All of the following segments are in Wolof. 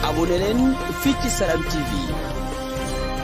abonné leen fii ci Salam TV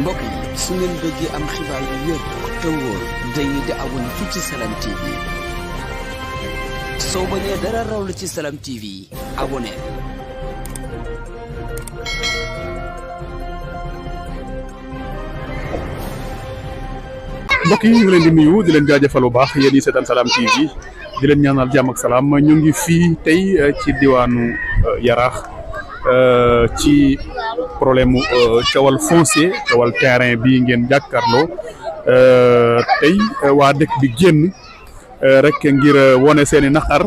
mbokk yi su ngeen bëggee am xibaar yu wér te wóor dañuy di abonné fii ci Salam TV soo bañee dara raw la ci Salam TV abonné. mbokk yi ñu ngi leen di nuyu di leen jaajëfal bu baax yéen yi seetaan Salam TV di leen ñaanal jàmm ak salaam ñu ngi fii tey ci diwaanu Yaraax ci problème mu coowal foncier coowal terrain bi ngeen jàkkaarloo tey waa dëkk bi génn rek ngir wone seen i naqar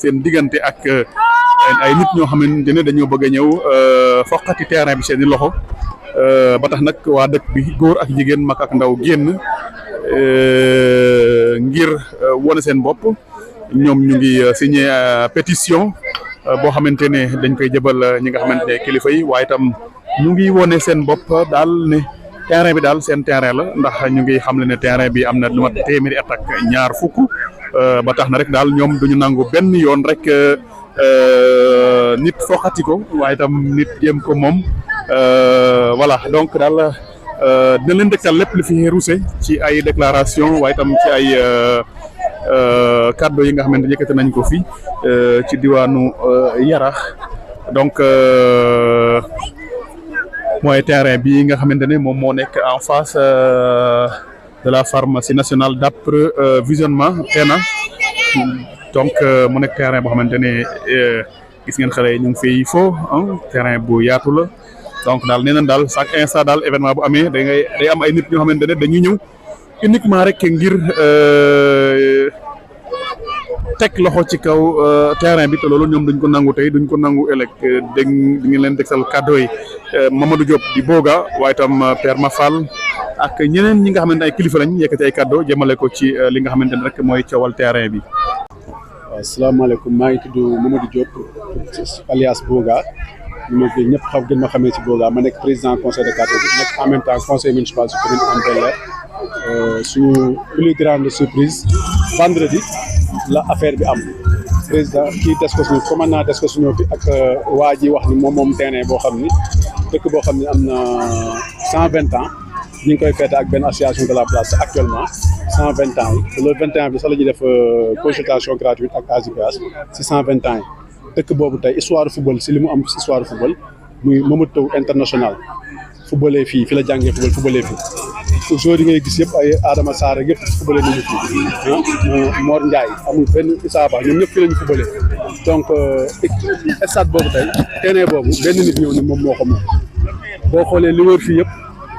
seen diggante ak ay nit ñoo xamante ne dañoo bëgg a ñëw foqati terrain bi seen i loxo. ba tax nag waa dëkk bi góor ak jigéen mag ak ndaw génn ngir wane seen bopp ñoom ñu ngi signé pétition boo xamante ne dañ koy jëbal ñi nga xamante ne kilifa yi waaye itam ñu ngi wane seen bopp daal ne terrain bi daal seen terrain la ndax ñu ngi xam ne terrain bi am na lu mat téeméeri at ak ñaar fukk ba tax na rek daal ñoom duñu nangu benn yoon rek nit foqati ko waaye itam nit jéem ko moom. Voilà donc daal dina leen dëgtal lépp li fi ruuse ci ay déclaration waaye itam ci ay kàddu yi nga xamante yëkkati nañ ko fi ci diwaanu Yaraax donc mooy terrain bi nga xamante ne moom moo nekk en face de la pharmacie nationale d'approvisionnement PENA donc mu nekk terrain boo xamante ne gis ngeen xale yi ñu ngi fiy fo terrain bu yaatu la. donc daal nee nañ daal chaque instant daal événement bu amee day am ay nit ñoo xamante ne dañuy ñëw uniquement rek ngir teg loxo ci kaw terrain bi te loolu ñoom duñ ko nangu tey duñ ko nangu ëllëg dégg ngeen leen dégtal kàddu yi Mamadou Diop di Boga waaye tam Père Mafal ak ñeneen ñi nga xamante ne ay kilifa lañ yëkkati ay kàddu jëmale ko ci li nga xamante ne rek mooy coowal terrain bi. waaw asalaamaaleykum maa ngi tudd Mamadou Diop alias Boga. ñu ñëpp xam gën ma xamee ci Boga ma nekk président conseil de quartier bi nekk en même temps conseil municipal su commune Hann Bel-Air suñu plus grande surprise vendredi la affaire bi am président kii Descos ñu commandant Descos ñëw fi ak waa ji wax ni moom terrain boo xam ni dëkk boo xam ni am na 120 ans ñu ngi koy feete ak benn association de la place actuellement 120 ans yi te loolu 21 bi sax la ñuy def consultation gratuite ak AJPH si 120 ans yi. dëkk boobu tey histoire football si li mu am si histoire football muy Mamadou Taw international footballee fii fi la jàngee footballee fii joueurs yi ngay gis yëpp ay Adama Sarr yëpp footballee nañu fii Mor Ndiaye amul benn Issa Ba ñoom ñëpp fi la ñu footballee donc stade boobu tey terrain boobu benn nit ñëw ni moom moo ko moom boo xoolee li wër fii yëpp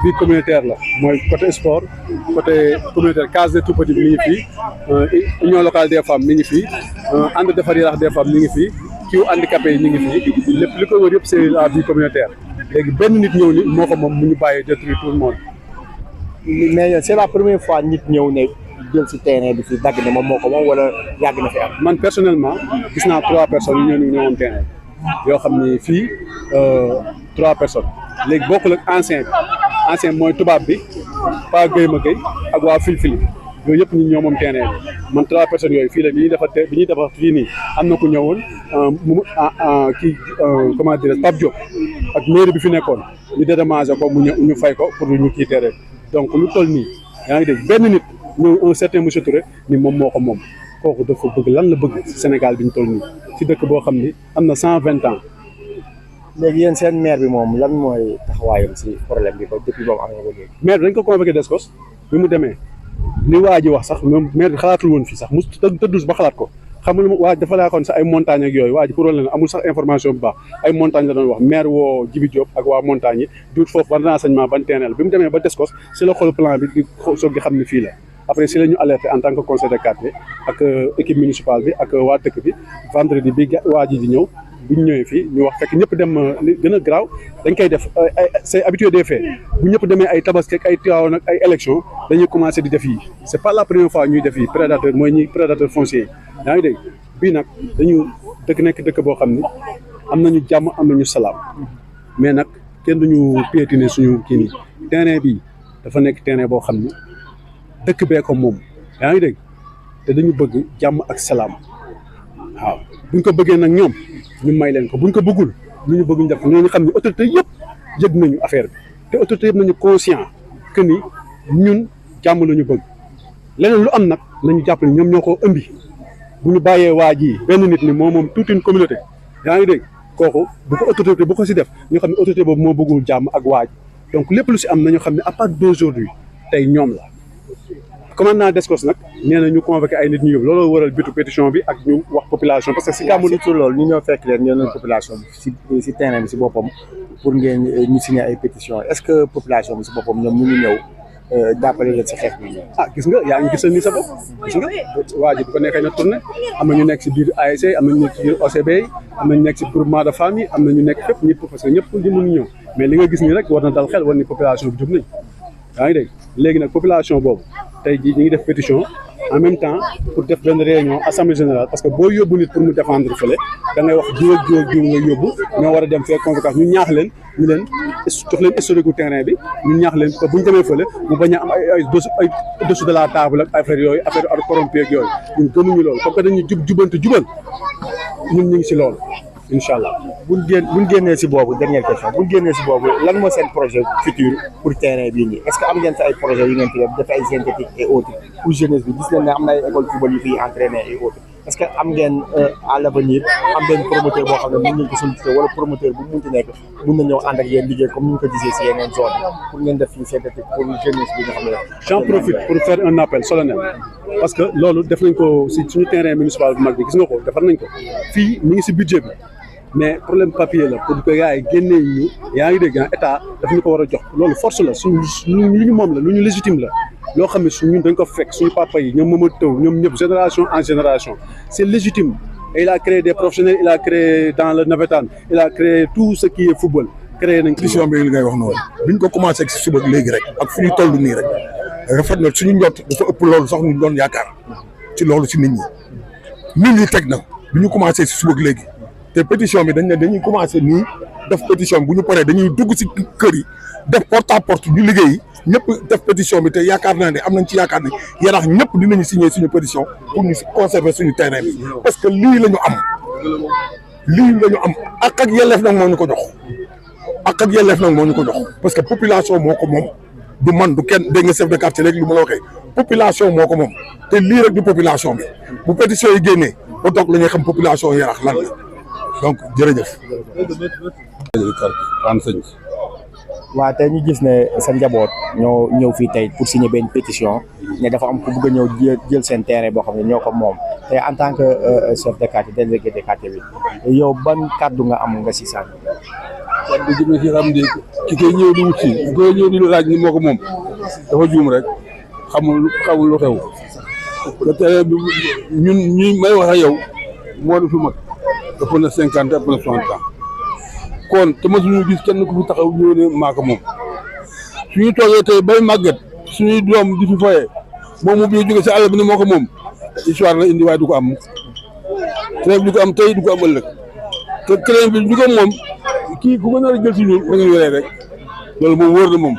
vie communautaire la mooy côté sport côté communautaire case des tout-petits mi ngi fii union locale des femmes mi ngi fii ànd defar Yaraax des femmes mi ngi fii kiiw handicapé yi ñu ngi fii lépp li ko wër yëpp c'est la vie communautaire léegi benn nit ñëw ni moo ko moom mu ñu bàyyee détruire tout le monde. mais c'est la première fois nit ñëw ne jël si terrain bi fii dagg ne moom moo ko moom wala yàgg na fi am. man personnellement gis naa 3 personnes yu ñëwoon terrain yoo xam ni fii 3 personnes léegi bokkul ak ancien mooy tubaab bi Pa Gueye ma Gueye ak waa Filfili yooyu yëpp ñun ñoo moom terrain bi man 3 personnes yooyu fii la bi ñuy defar fii nii am na ku ñëwoon kii comment dire Pape Diop ak mairie bi fi nekkoon ñu dédommagé ko mu ñu fay ko pour ñu kii terrain donc lu toll nii yaa ngi dégg benn nit ñëw un certain monsieur Touré ni moom moo ko moom kooku dafa bëgg lan la bëgg ci Sénégal bi ñu toll nii ci dëkk boo xam ni am na 120 ans. léegi yéen seen maire bi moom lan mooy taxawaayam si problème bi ba depuis boobu am na ko léegi. maire bi dañ ko convoqué Descos bi mu demee li waa ji wax sax moom maire bi xalaatul woon fii sax mu tëddus ba xalaat ko xam nga waa dafa laa xoon sax ay montagne ak yooyu waa ji pour leen amul sax information bu baax ay montagne la doon wax maire woo Djibi Diop ak waa montagne yi duut foofu ban renseignement ban terrain la bi mu demee ba Descos si la xool plan bi di soog di xam ne fii la après si la ñu alerté en tant que conseil de quartier ak équipe municipale bi ak waa dëkk bi vendredi bi waa ji di ñëw bu ñu ñëwee fii ñu wax fekk ñëpp dem li gën a garaaw dañ koy def c'est habitué des faits bu ñëpp demee ay tabaski ak ay Tivaouane ak ay élection dañuy commencé di def yi c'est pas la première fois ñuy def yi prédateur mooy ñi prédateur foncier yaa ngi dégg bii nag dañu nekk dëkk boo xam ni am nañu jàmm am nañu salaam mais nag kenn duñu piétiner suñu kii nii terrain bi dafa nekk terrain boo xam ni dëkk bee ko moom yaa ngi dégg te dañu bëgg jàmm ak salaam waaw buñ ko bëggee nag ñoom ñu may leen ko buñ ko bëggul lu ñu bëgg ñu def ñu xam ne autorité yëpp yëg nañu affaire bi te autorité yëpp nañu conscient que ni ñun jàmm la ñu bëgg leneen lu am nag nañu jàpp ne ñoom ñoo ko ëmbi bu ñu bàyyee waa ji benn nit ni moom toute une communauté yaa ngi dégg kooku bu ko autorité bu ko si def ñu xam ne autorité boobu moo bëggul jàmm ak waa ji donc lépp lu si am nañu xam ne à partir d'aujourd'hui tey ñoom la commandant Descos nag nee na ñu convoqué ay nit ñu yóbbu looloo waral bitu pétition bi ak ñu wax population parce que si gàmmu surtout loolu ñu ñëw fekk leen ñoo leen population bi si terrain bi si boppam pour ngeen ñu signé ay pétition est-ce que population bi si boppam ñoom ñu ngi ñëw jàppale leen si xeex bi gis nga yaa ngi gisal ni sa bopp gis nga waa ji bu ko nekkee na tourné am na ñu nekk si biir ASC am na ñu nekk si biir OCB am na ñu nekk si groupement de famille am na ñu nekk fépp ñëpp parce que ñëpp di mën ñëw mais li nga gis nii rek war na dal xel war ni population bi jub nañ yaa ngi dégg léegi nag population boobu tey jii ñu ngi def pétition en même temps pour def benn réunion assemblée générale parce que boo yóbbu nit pour mu défendre fële da ngay wax jiw ak jiw nga yóbbu ñoo war a dem fee convocation ñu ñaax leen ñu leen jox leen historique gu terrain bi ñu ñaax leen que bu ñu demee fële mu bañ a am ay dessous de la table ak affaire yooyu affaire corrompu ak yooyu ñun gënuñu loolu comme que dañuy jubal ñun ñu ngi si loolu incha allah. buñ génnee si boobu dernière question buñ génnee si boobu lan moo seen projet futur pour terrain bii nii est-ce que am ngeen fi ay projet yu ngeen fi def ay synthétique et autres pour jeunesse bi gis nañ ne am na ay école football yu fiy entraîner et autres est-ce que am ngeen à l'avenir am benn promoteur boo xam ne mën ngeen ko solliciter wala promoteur bu munti nekk mën na ñëw ànd ak yéen liggéey comme ni ñu ko gisee si yeneen zone pour ngeen def fii synthétique pour jeunesse bi nga xam ne. j'en profite pour faire un appel solennel parce que loolu def nañ ko si suñu terrain municipal bu mag bi gis nga ko defar nañ ko fii mi ngi si budget bi mais problème papier la pour que gars yi génnee ñu yaa ngi dégg état daf ñu ko war a jox loolu force la suñu lu ñu moom la lu ñu légitime la loo xam ne ñun dañ ko fekk suñu papa yi ñoom Mamadou Taw ñoom ñëpp génération en génération c'est légitime et il a créé des professionnels il a créé dans le navétane il a créé tout ce qui est football créé nañ pétition bi li ngay wax noonu biñ ko commencé ak si suba léegi rek ak fu ñu toll nii rek rafet na suñu njot dafa ëpp loolu sax ñu doon yaakaar ci loolu si nit ñi teg na bi ñu commencé si suba léegi te pétition bi dañ ne dañuy commencé nii def pétition bi bu ñu paree dañuy dugg si kër yi def porte à porte ñu liggéey ñëpp def pétition bi te yaakaar naa ne am nañ ci yaakaar ne Yaraax ñëpp dinañu signer suñu pétition pour ñu conserver suñu terrain bi parce que lii la ñu am ak yelleef nag moo ñu ko jox parce que population moo ko moom du man du kenn dégg nga chef de quartier léegi lu ma la waxee population moo ko moom te lii rek du population bi bu pétition yi génnee ba toog la ñuy xam population Yaraax lan la donc jërëjëf. waaw tey ñu gis ne sa njaboot ñoo ñëw fii tey pour signer benn pétition ne dafa am ku bëgg a ñëw jël seen terrain boo xam ne ñoo ko moom te en tant que chef de quartier délégué de quartier bi yow ban kàddu nga am nga si sànni. kàddu gi ma si xam ne ki koy ñëw di wut si ki koy ñëw di laaj ni moo ko moom dafa juum rek xamul lu xew te terrain bi ñun ñi may wax ak yow moo du fi mag ëpp na 50 ëpp na 60 ans kon te mosuñu gis kenn ku fi taxaw ñëw ne maa ko moom suñu toogee tey bay màgget suñuy doom di fi foyee moom mu bi jóge si àll bi ne moo ko moom histoire la indi waaye du ko am terrain bi du ko am tey du ko am ëllëg te terrain bi du ko moom kii ku ko nar a jël si ñun da ngeen yoree rek loolu moom wóor na moom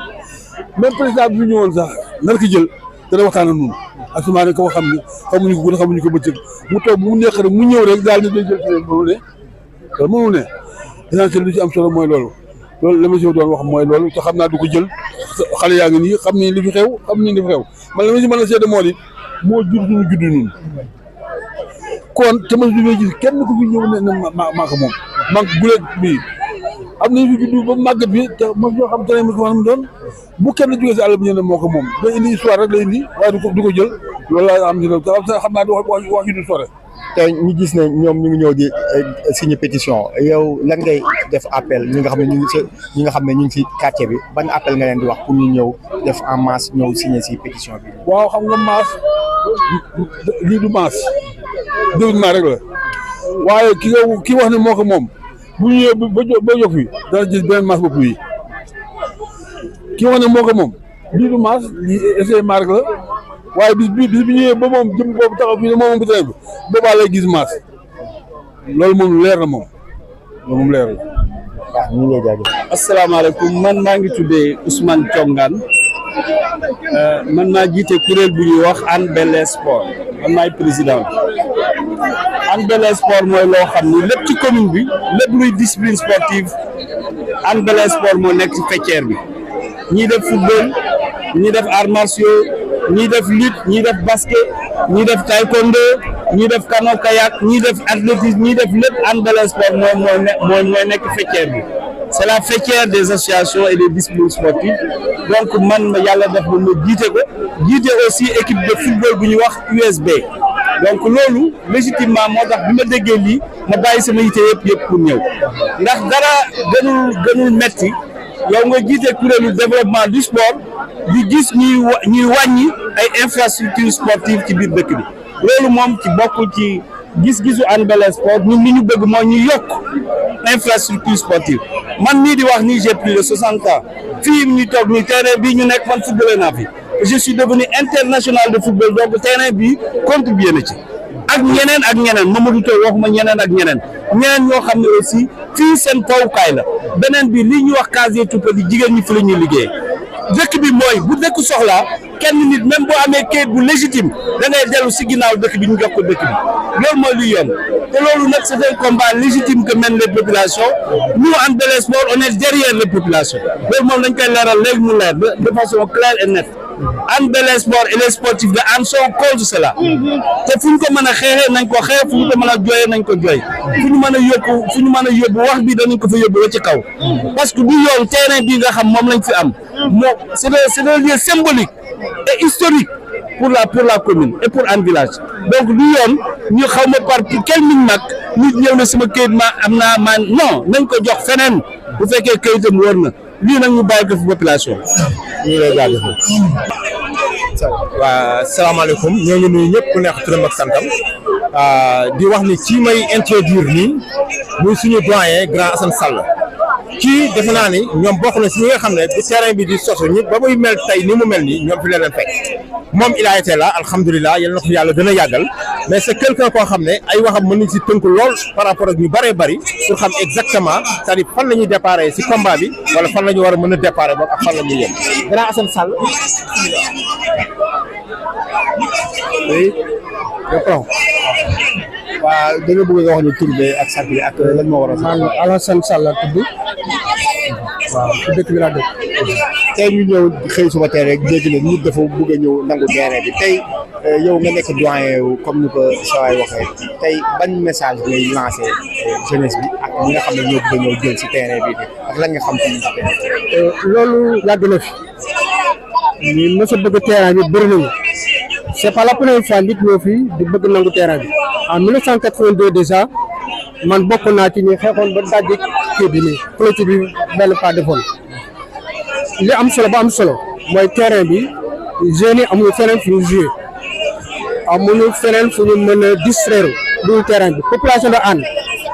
même président bi fi ñëwoon sax nar ki jël dana waxtaan ak ñun asumaane ko xam ne xamuñu ko gën xamuñu ko bëccëg mu toog bu mu neex rek mu ñëw rek daal di jël si leen mënu ne essentiel li ci am solo mooy loolu la ma si doon wax mooy loolu te xam naa du ko jël xale yaa ngi nii xam ni li fi xew xam ni li fi xew man la ma si mën a seede moo di moo jur suñu judd ñun kon te ma si gis kenn ku fi ñëw ne maa ko moom man guleet bii am nañu fi judd ba màgget bi te mos ñoo xam te ne mos mu doon bu kenn jógee si àll bi ñu ne moo ko moom da indi histoire rek la indi waaye du ko jël loolu laa am si loolu te xam naa di wax yu du sore tey ñu gis ne ñoom ñu ngi ñëw di signer pétition yow lan ngay def appel ñi nga xam ne ñu ngi si quartier bi ban appel nga leen di wax pour ñu ñëw def en masse ñëw signer si pétition bi. waaw xam nga masse lii du masse développement rek la waaye ki wax ne moo ko moom bu ñëwee ba jóg fi dana gis beneen masse bopp yi ki wax ne moo ko moom lii du masse lii essayement rek la. waaye bis bi ñëwee ba moom jëm boobu taxaw fii ne moom bi boobaa lay gis maas loolu moom leer na moom loolu moom leer na. waaw ñu ngi lay jaajëf. asalaamaaleykum man maa ngi tuddee Ousmane Thiongane man maa jiite kuréel bu ñuy wax Hann Bel-Air Sport man maay président Hann Bel-Air Sport mooy loo xam ni lépp ci commune bi lépp luy discipline sportive Hann Bel-Air Sport moo nekk ci faîtière bi ñii def football ñii def arts martiaux ñii def lutte ñii def basket ñii def taekwondo ñii def canoë kayak ñii def athlétisme ñii def lépp Hann Bel-Air Sport mooy nekk faîtière bi. C'est la faîtière des associations et des disciplines sportives donc man yàlla def ba ma jiite ko jiite aussi équipe de football bu ñuy wax USB donc loolu légitimement moo tax bi ma déggee lii ma bàyyi sama yite yëpp pour ñëw ndax dara gënul metti yow nga jiite kuréelu développement du sport di gis ñuy wàññi ay infrastructures sportives ci biir dëkk bi loolu moom ci bokkul ci gis-gisu Hann Bel-Air Sport ñun li ñu bëgg moo ñu yokk infrastructure sportive man mii di wax nii j'ai plus de 60 ans fii ñu toog nii terrain bii ñu nekk man footballé naa fi je suis devenu international de football donc terrain bii contribué na ci ak ñeneen Mamadou Toye waxuma ñeneen ak ñeneen ñoo xam ne aussi fii seen fawukaay la beneen bi li ñuy wax casier tout petit jigéen ñi fi la ñuy liggéey dëkk bi mooy bu dëkk soxlaa kenn nit même boo amee kayit bu légitime da ngay dellu si ginnaaw dëkk bi ñu jox ko dëkk bi loolu mooy luy yoon te loolu nag c'est un combat légitime que mènent les populations nous Hann Bel-Air Sport on est derrière les populations loolu moom dañ koy leeral léegi mu leer de façon claire et nette Hann Bel-Air Sport et les sportifs de Hann sont contre cela te fu ñu ko mën a xeexee nañ ko xeex fu ñu ko mën a jooyee nañ ko jooy fu ñu mën a yóbbu wax bi danañ ko fa yóbbu ba ci kaw parce que du yoon terrain bii nga xam moom lañ fi am moo c'est un lieu symbolique et historique pour la commune et pour Hann Village donc du yoon ñu xaw ma par quel minimum nit ñëw na sama këyit ma am naa man non nañ ko jox feneen bu fekkee këyitam wóor na lii nag ñu bàyyi ko fi population ñu lay jaajëfal. waa salaamaaleykum ñoo ngi nuyu ñëpp ku nekk turam ak santam di wax ni ci may introduire nii muy suñu doyen grand Assane Sall kii defe naa ni ñoom bokk na si ñi nga xam ne bu terrain bi di sosu ñi ba muy mel tey ni mu mel nii ñoom fi leen fekk moom il a été là alhamdulilah yal na ko yàlla gën a yàggal mais c'est quelqu'un koo xam ne ay waxam mën nañ si tënk lool par rapport ak ñu bëree bëri pour xam exactement c'est-à-dire fan la ñuy déparé si combat bi wala fan la ñu war a mën a déparé boobu ak fan la ñuy yem grand Assane Sall. oui waaw da nga bëgg nga wax ñu tur bi ak sant bi ak lan moo war a. man Alassane Sall la tudd waaw ci dëkk bi laa dëkk. tey ñu ñëw xëy suba tey rek dégg na nit dafa bëgg a ñëw nangu terrain bi tey yow nga nekk doyen comme ni ko sawaay waxee tey ban message ngay lancé jeunesse bi ak ñi nga xam ne ñoo bëgg a ñëw jël si terrain bi ak lan nga xam ci ñu si terrain. loolu yàgg na fi ñi mës a bëgg terrain bi bëri nañu. c'est pas la première fois nit ñoo fi di bëgg nangu terrain bi en 1982 déjà man bokk naa ci ñi xeexoon ba dajji kii bi nii clôture bi benn pas defoon li am solo ba am solo mooy terrain bi jeunes yi amuñu feneen fu ñu jouer amuñu feneen fu ñu mën a distraire du terrain bi population de Hann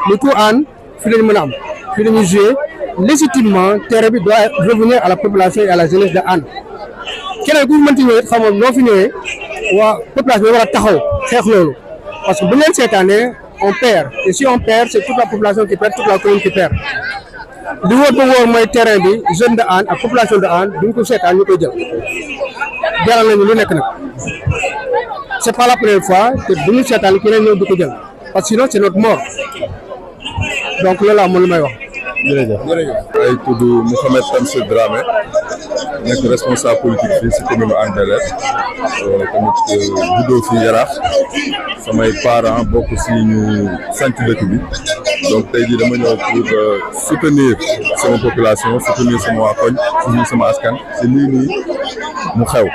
lu tout Hann fi lañu mën a am fi lañu jouer légitimement terrain bi doit revenir à la population et à la jeunesse de Hann keneen ku mënti ñëwee xam nga noo fi ñëwee waa population bi war a taxaw xeex loolu parce que bu ñu leen seetaanee on perd et si on perd c'est toute la population qui perd toute la commune qui perd li wóor ba wóor mooy terrain bi jeune de Hann ak population de Hann duñ ko seetaan ñu koy jël jaral nañu lu nekk nag c'est pas la première fois te bu ñu seetaan keneen ñëw di ko jël parce que sinon c'est notre mort donc loolu amoon lu may wax. jërëjëf. ay tudd Mouhamed Tamsir Dramé nekk responsable politique fii si commune Hann Bel-Air tamit juddoo fii Yaraax samay parents bokk si ñu sant dëkk bi donc tey jii dama ñëw pour soutenir sama population soutenir sama waa koñ soutenir sama askan si lii nii mu xew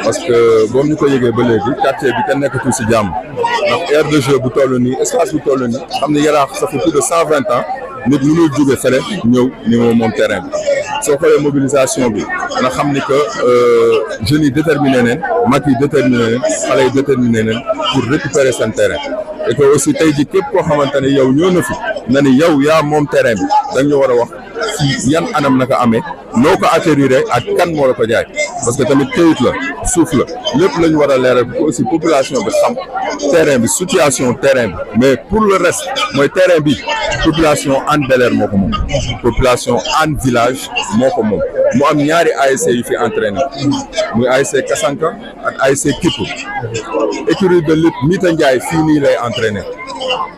parce que boobu ñu ko yëgee ba léegi quartier bi kenn nekkatul si jàmm ndax aire de jeu bu toll nii espace bu toll nii xam ne Yaraax ça fait plus de 120 ans nit mënul jóge fële ñëw ni moom terrain bi soo xoolee mobilisation bi nga xam ni que jeunes yi déterminé neen mag yi déterminé neen xale yi déterminé neen pour récupérer seen terrain et que aussi tey ji képp koo xamante ne yow ñëw na fi na ni yow yaa moom terrain bi da nga ñu war a wax ci yan anam naka amee noo ko acquérir ak kan moo la ko jaay parce que tamit këyit la suuf la lépp la ñu war a leeral pour aussi population bi xam terrain bi situation terrain bi mais pour le reste mooy terrain bi population Hann Bel-Air moo ko moom population Hann Village moo ko moom mu am ñaari ASC yu fi entraîné muy ASC Kasanka ak ASC Kipp écurie de lutte Mita Ndiaye fii nii lay entraîné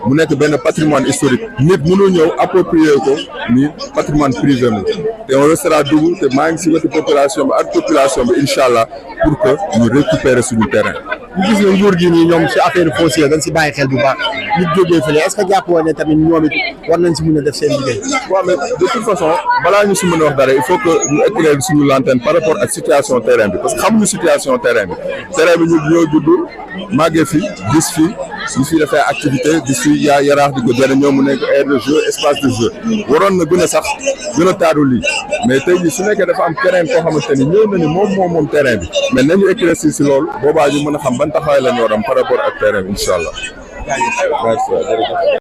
mu nekk benn patrimoine historique nit mënul ñëw approprier ko ni patrimoine privé mi te on restera debout te maa ngi si wetu population bi ak population bi incha allah pour que ñu récupérer suñu terrain. ñu gis ne nguur gi nii ñoom si affaire foncière dañ si bàyyi xel bu baax nit jógee fële est-ce que jàppoo ne tamit ñoom it war nañ si mën a def seen liggéey. waaw mais de toute façon balaa ñu si mën a wax dara il faut que ñu éclairer suñu lanterne par rapport ak situation terrain bi parce que xamuñu situation terrain bi ñu ñoo judd màggee fi gis fi ñu fi defee activité gis fi yaa yaraax di ko jëriñoo mu nekk aire de jeu espace de jeu waroon na gën a sax gën a taaru lii mais tey jii su nekkee dafa am keneen koo xamante ni ñëw na ni moom terrain bi mais nañu éclaircir si loolu boobaa ñu mën a xam ban taxawaay la ñu war am par rapport ak terrain bi incha allah.